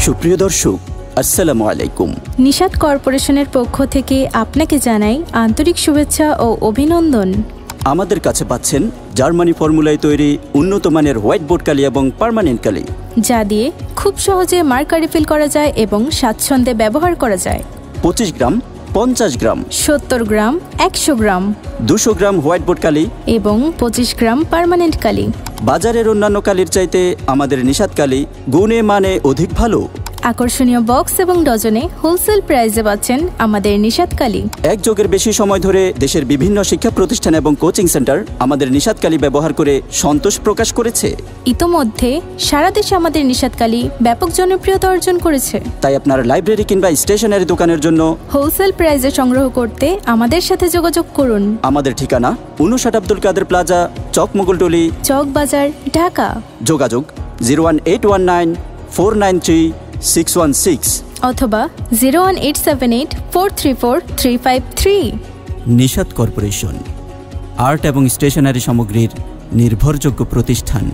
সুপ্রিয় দর্শক, আসসালামু আলাইকুম। নিশাত কর্পোরেশনের পক্ষ থেকে আপনাকে জানাই আন্তরিক শুভেচ্ছা ও অভিনন্দন। আমাদের কাছে পাচ্ছেন জার্মানি ফর্মুলায় তৈরি উন্নত মানের হোয়াইট বোর্ড কালি এবং পার্মানেন্ট কালি, যা দিয়ে খুব সহজে মার্কার রিফিল করা যায় এবং স্বাচ্ছন্দ্যে ব্যবহার করা যায়। 25 গ্রাম, 50 গ্রাম, 70 গ্রাম, 100 গ্রাম, 200 গ্রাম হোয়াইট বোর্ড কালি এবং 25 গ্রাম পার্মানেন্ট কালি। বাজারের অন্যান্য কালির চাইতে আমাদের নিশাত কালি গুণে মানে অধিক ভালো। আকর্ষণীয় বক্স এবং ডজনে হোলসেল প্রাইসে পাচ্ছেন আমাদের নিশাত কালি। এক যুগের বেশি সময় ধরে দেশের বিভিন্ন শিক্ষা প্রতিষ্ঠান এবং কোচিং সেন্টার আমাদের নিশাত কালি ব্যবহার করে সন্তোষ প্রকাশ করেছে। ইতোমধ্যে সারা দেশে আমাদের নিশাত কালি ব্যাপক জনপ্রিয়তা অর্জন করেছে। তাই আপনার লাইব্রেরি কিংবা স্টেশনারি দোকানের জন্য হোলসেল প্রাইসে সংগ্রহ করতে আমাদের সাথে যোগাযোগ করুন। আমাদের ঠিকানা 59 আব্দুল কাদের প্লাজা, চকমোগলটলি, চকবাজার, ঢাকা। যোগাযোগ 01819493616 অথবা 01878434353। নিশাত কর্পোরেশন, আর্ট এবং স্টেশনারি সামগ্রীর নির্ভরযোগ্য প্রতিষ্ঠান।